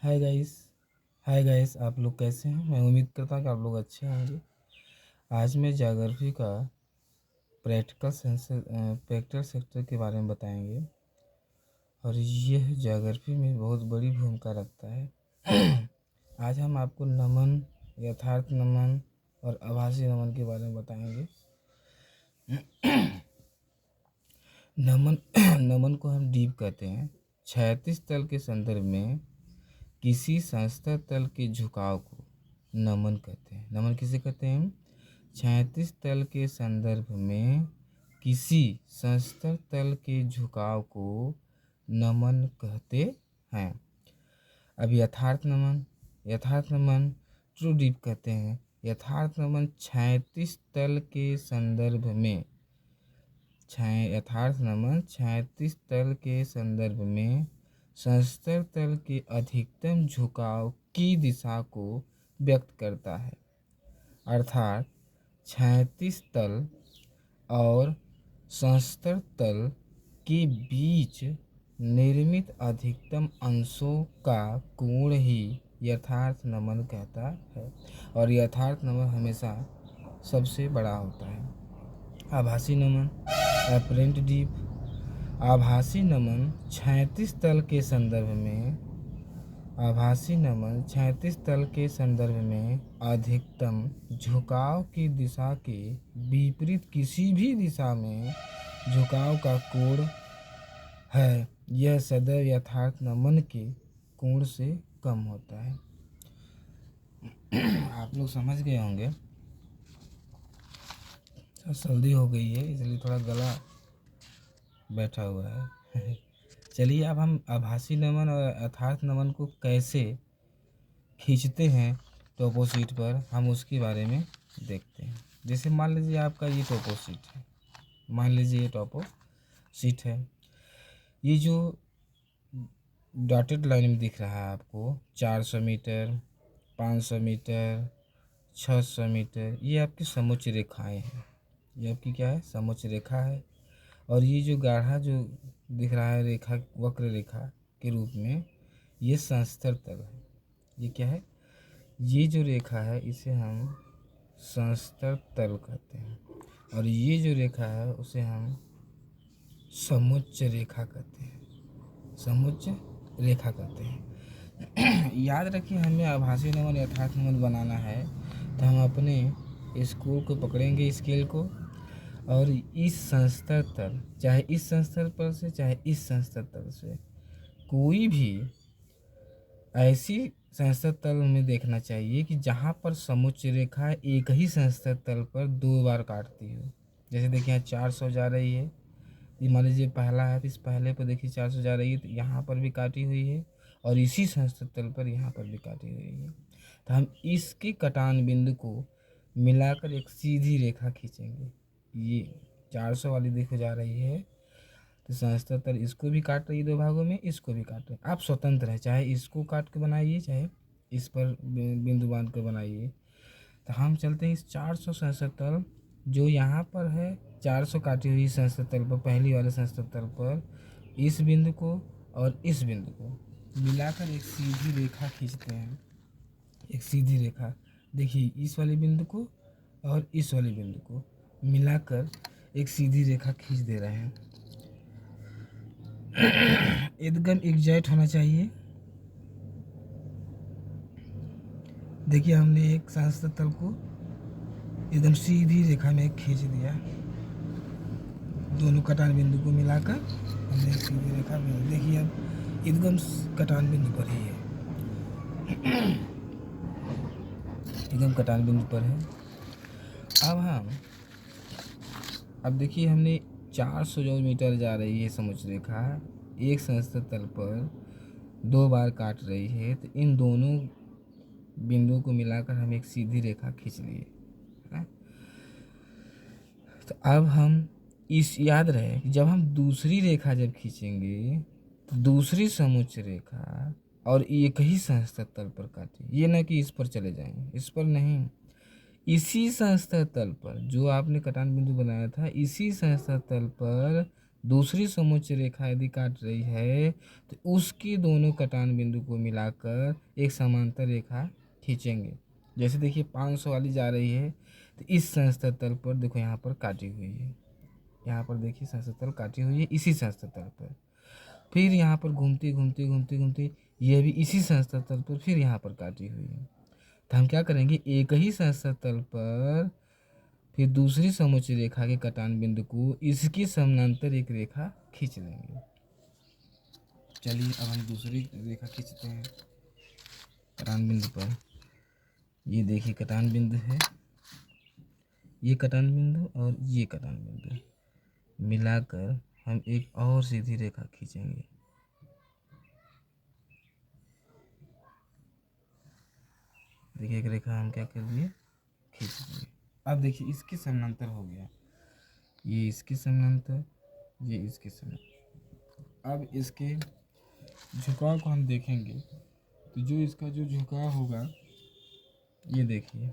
Hi guys. आप लोग कैसे हैं? मैं उम्मीद करता हूँ कि आप लोग अच्छे होंगे। आज मैं ज्योग्राफी का प्रैक्टिकल सेक्टर के बारे में बताएंगे और यह ज्योग्राफी में बहुत बड़ी भूमिका रखता है। आज हम आपको नमन, यथार्थ नमन और आभासी नमन के बारे में बताएंगे। नमन नमन को हम डीप कहते हैं। क्षैतिज तल के संदर्भ में किसी संस्था तल के झुकाव को नमन कहते हैं। नमन किसे कहते हैं? क्षैतिज तल के संदर्भ में किसी संस्था तल के झुकाव को नमन कहते हैं। अब यथार्थ नमन ट्रू डीप कहते हैं। यथार्थ नमन क्षैतिज तल के संदर्भ में क्षैतिज तल के संदर्भ में संस्तर तल के अधिकतम झुकाव की दिशा को व्यक्त करता है। अर्थात क्षैतिज तल और संस्तर तल के बीच निर्मित अधिकतम अंशों का कोण ही यथार्थ नमन कहता है और यथार्थ नमन हमेशा सबसे बड़ा होता है। आभासी नमन अपरेंट डीप। आभासी नमन क्षैतिज तल के संदर्भ में अधिकतम झुकाव की दिशा के विपरीत किसी भी दिशा में झुकाव का कोण है। यह सदैव यथार्थ नमन के कोण से कम होता है। आप लोग समझ गए होंगे। सर्दी हो गई है इसलिए थोड़ा गला बैठा हुआ है। चलिए अब हम आभासी नमन और यथार्थ नमन को कैसे खींचते हैं टोपोशीट पर, हम उसके बारे में देखते हैं। जैसे मान लीजिए आपका ये टोपोशीट है। ये जो डॉटेड लाइन में दिख रहा है आपको 400 मीटर, 500 मीटर, 600 मीटर, ये आपकी समुच्च रेखाएं हैं। ये आपकी क्या है? समुच्च रेखा है। और ये जो गाढ़ा जो दिख रहा है रेखा, वक्र रेखा के रूप में, ये संस्तर तल है। ये क्या है? ये जो रेखा है इसे हम संस्तर तल कहते हैं और ये जो रेखा है उसे हम समुच्च रेखा कहते हैं। याद रखिए, हमें आभासी नमन यथार्थ नमन बनाना है तो हम अपने स्केल को पकड़ेंगे, स्केल को, और इस संस्तर तल, चाहे इस संस्तर पर से चाहे इस संस्तर तल से, कोई भी ऐसी संस्तर तल में देखना चाहिए कि जहाँ पर समुच्च रेखा एक ही संस्तर तल पर 2 बार काटती हो। जैसे देखिए यहाँ 400 जा रही है, ये मान लीजिए पहला है तो इस पहले पर देखिए 400 जा रही है, तो यहाँ पर भी काटी हुई है और इसी संस्तर तल पर यहाँ पर भी काटी हुई है। तो हम इसके कटान बिंदु को मिलाकर एक सीधी रेखा खींचेंगे। ये 400 वाली देखो जा रही है तो संस्तर तल इसको भी काट रही है 2 भागों में, इसको भी काट रही है। आप स्वतंत्र हैं, चाहे इसको काट के बनाइए चाहे इस पर बिंदु बांध कर बनाइए। तो हम चलते हैं इस 400 संस्तर तल जो यहाँ पर है, 400 काटी हुई संस्तर तल पर, पहली वाले संस्तर तल पर इस बिंदु को और इस बिंदु को मिलाकर एक सीधी रेखा खींचते हैं। एक सीधी रेखा, देखिए इस वाले बिंदु को और इस वाले बिंदु को मिलाकर एक सीधी रेखा खींच दे रहे हैं। एकदम एग्जैक्ट होना चाहिए। देखिए हमने एक संस्तर तल को एकदम सीधी रेखा में खींच दिया। दोनों कटान बिंदु को मिलाकर हमने एक सीधी रेखा में, देखिए अब एकदम कटान बिंदु पर ही है। एकदम कटान बिंदु पर है। अब देखिए हमने 400 जो मीटर जा रही है समुच्च रेखा, एक संस्तर तल पर 2 बार काट रही है, तो इन दोनों बिंदुओं को मिलाकर हम एक सीधी रेखा खींच लिए। तो अब हम याद रहे कि जब हम दूसरी रेखा जब खींचेंगे तो दूसरी समुच्च रेखा और एक ही संस्तर तल पर काटे, ये ना कि इस पर चले जाएंगे, इस पर नहीं, इसी संस्तर तल पर जो आपने कटान बिंदु बनाया था, इसी संस्तर तल पर दूसरी समोच्च रेखा यदि काट रही है तो उसकी दोनों कटान बिंदु को मिलाकर एक समांतर रेखा खींचेंगे। जैसे देखिए 500 वाली जा रही है तो इस संस्था तल पर देखो यहाँ पर काटी हुई है, यहाँ पर देखिए संस्था तल काटी हुई है इसी संस्था तल पर। फिर यहाँ पर घूमती घूमती घूमती घूमती यह भी इसी संस्था तल पर फिर यहाँ पर काटी हुई है। तो हम क्या करेंगे, एक ही संस्था तल पर फिर दूसरी समोच्च रेखा के कटान बिंदु को इसकी समानांतर एक रेखा खींच लेंगे। चलिए अब हम दूसरी रेखा खींचते हैं कटान बिंदु पर। ये देखिए कटान बिंदु है, ये कटान बिंदु और ये कटान बिंदु मिलाकर हम एक और सीधी रेखा खींचेंगे। देखिए एक रेखा हम क्या कर दिए, खींच दिए। अब देखिए इसके समानांतर हो गया, ये इसके समानांतर, ये इसके समानांतर। अब इसके झुकाव को हम देखेंगे तो जो इसका जो झुकाव होगा, ये देखिए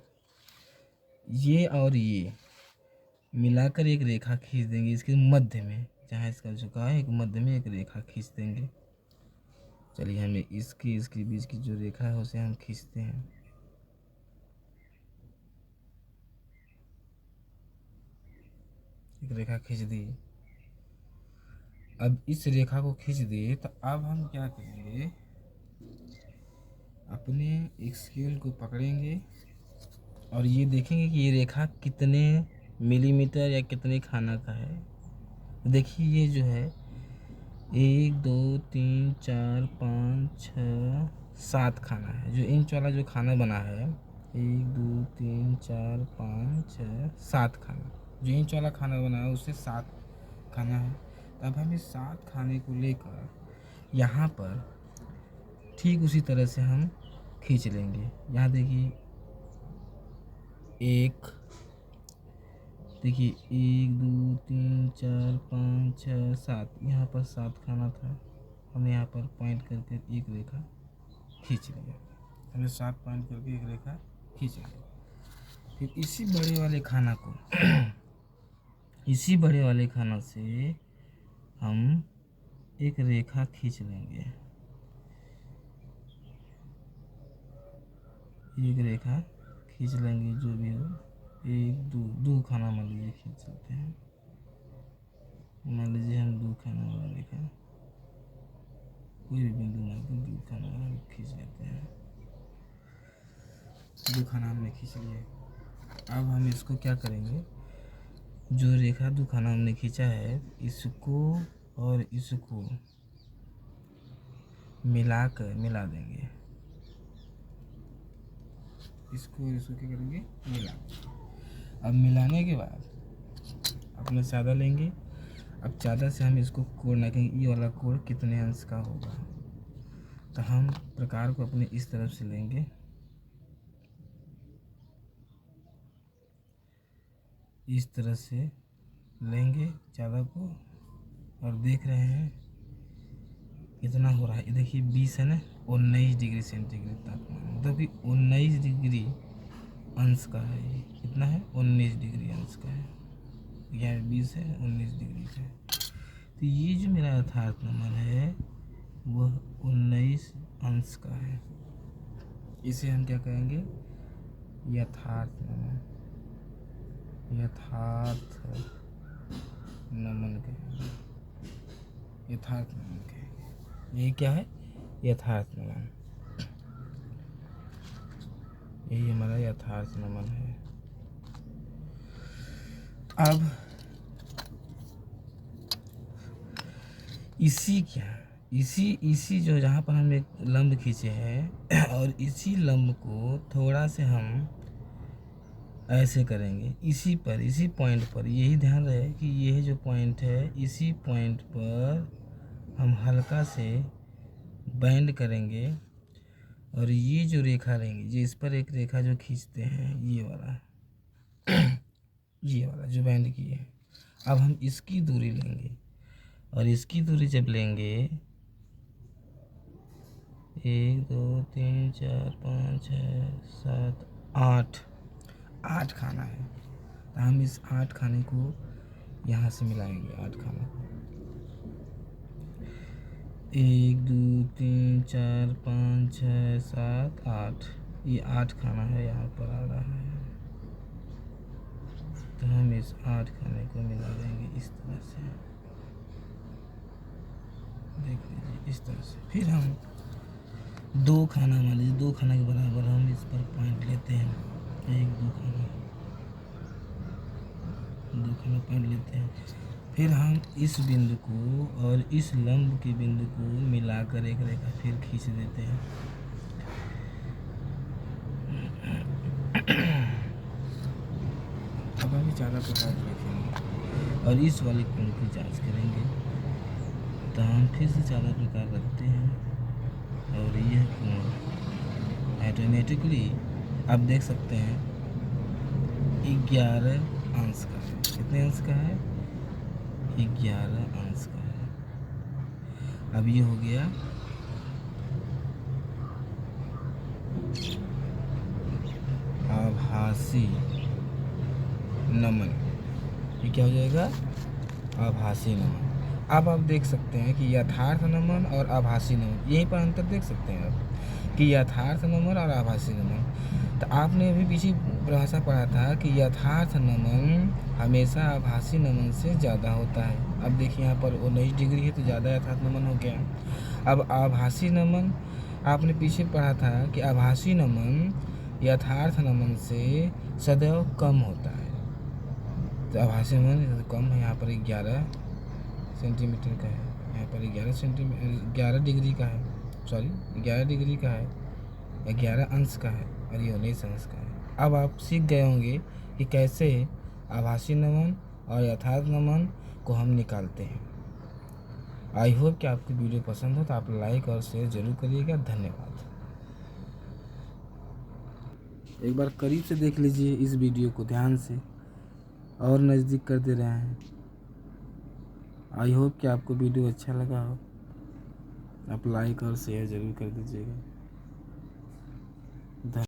ये और ये मिलाकर एक रेखा खींच देंगे इसके मध्य में, जहाँ इसका झुकाव है एक मध्य में एक रेखा खींच देंगे। चलिए हमें इसके बीच की जो रेखा है उसे हम खींचते हैं। एक रेखा खींच दी। अब इस रेखा को खींच दिए तो अब हम क्या करेंगे, अपने एक स्केल को पकड़ेंगे और ये देखेंगे कि ये रेखा कितने मिलीमीटर या कितने खाना का है। देखिए ये जो है 1 2 3 4 5 6 7 खाना है। जो इंच वाला जो खाना बना है 1 2 3 4 5 6 7 खाना, जो इंच वाला खाना बना है उससे 7 खाना है। तब हम इस 7 खाने को लेकर यहाँ पर ठीक उसी तरह से हम खींच लेंगे। यहाँ देखिए देखिए 1 2 3 4 5 6 7, यहाँ पर 7 खाना था। हमने यहाँ पर पॉइंट करके एक रेखा खींच लिया, हमने 7 पॉइंट करके एक रेखा खींच लिया। फिर इसी बड़े वाले खाना को इसी बड़े वाले खाना से हम एक रेखा खींच लेंगे, एक रेखा खींच लेंगे जो भी हो। 1 2 खाना मान लीजिए खींच सकते हैं, मान लीजिए हम 2 खाना वाला रेखा कोई भी बिंदु मान के 2 खाना वाला खींच लेते हैं। 2 खाना हमने खींच लिए। अब हम इसको क्या करेंगे, जो रेखा 2 खाना हमने खींचा है इसको और इसको मिला देंगे, इसको और इसको क्या करेंगे, मिला। अब मिलाने के बाद अपना चादर लेंगे। अब चादर से हम इसको कोण नापेंगे, ये वाला कोण कितने अंश का होगा। तो हम प्रकार को अपने इस तरफ से लेंगे, इस तरह से लेंगे चादर को और देख रहे हैं कितना हो रहा है। देखिए 20 है ना, 19 डिग्री सेंटीग्रेड तापमान, मतलब कि 19 डिग्री अंश का है। ये कितना है, 19 डिग्री अंश का है। यहाँ 20 है, 19 डिग्री का है। तो ये जो मेरा यथार्थ नमन है वह 19 अंश का है। इसे हम क्या कहेंगे, यथार्थ नमन, यथार्थ नमन कहेंगे, यथार्थ नमन कहेंगे। ये क्या है, यथार्थ नमन, यही हमारा यथार्थ नमन है। अब इसी जो जहाँ पर हम एक लंब खींचे हैं और इसी लंब को थोड़ा से हम ऐसे करेंगे, इसी पॉइंट पर। यही ध्यान रहे कि यह जो पॉइंट है इसी पॉइंट पर हम हल्का से बैंड करेंगे और ये जो रेखा लेंगे, जो इस पर एक रेखा जो खींचते हैं ये वाला ये वाला जो बैंड किए है। अब हम इसकी दूरी लेंगे और इसकी दूरी जब लेंगे 1 2 3 4 5 6 7 8 खाना है। तो हम इस 8 खाने को यहाँ से मिलाएंगे, 8 खाना को 1 2 3 4 5 6 7 8, ये 8 खाना है यहाँ पर आ रहा है। तो हम इस 8 खाने को मिला देंगे इस तरह से, देख लीजिए इस तरह से। फिर हम 2 खाना, मान लीजिए 2 खाना के बराबर हम इस पर पॉइंट लेते हैं, 1 2 खाना, 2 खाना पॉइंट लेते हैं। फिर हम इस बिंदु को और इस लंब के बिंदु को मिलाकर एक रेखा फिर खींच देते हैं। अब हम ज़्यादा प्रकार देखेंगे और इस वाले कोण की जांच करेंगे। तो हम फिर से ज़्यादा प्रकार रखते हैं और यह कोण ऑटोमेटिकली आप देख सकते हैं 11 अंश का है। कितने अंश का है? 11 अंश का है। अब ये हो गया आभासी नमन। ये क्या हो जाएगा? आभासी नमन। अब आप देख सकते हैं कि यथार्थ नमन और आभासी नमन, यहीं पर अंतर देख सकते हैं आप कि यथार्थ नमन और आभासी नमन। तो आपने अभी पीछे परिभाषा पढ़ा था कि यथार्थ नमन हमेशा आभासी नमन से ज़्यादा होता है। अब देखिए यहाँ पर 19 डिग्री है तो ज़्यादा यथार्थ नमन हो गया। अब आभासी नमन आपने पीछे पढ़ा था कि आभासी नमन यथार्थ नमन से सदैव कम होता है। तो आभासी नमन कम है, यहाँ पर 11 सेंटीमीटर का है, यहाँ पर 11 डिग्री का है, सॉरी 11 डिग्री का है, 11 अंश का है और ये 19 अंश का है। अब आप सीख गए होंगे कि कैसे आभासी नमन और यथार्थ नमन को हम निकालते हैं। आई होप कि आपकी वीडियो पसंद हो तो आप लाइक और शेयर जरूर करिएगा। धन्यवाद। एक बार करीब से देख लीजिए इस वीडियो को ध्यान से और नज़दीक कर दे रहे हैं। आई होप कि आपको वीडियो अच्छा लगा हो। आप लाइक और शेयर ज़रूर कर दीजिएगा।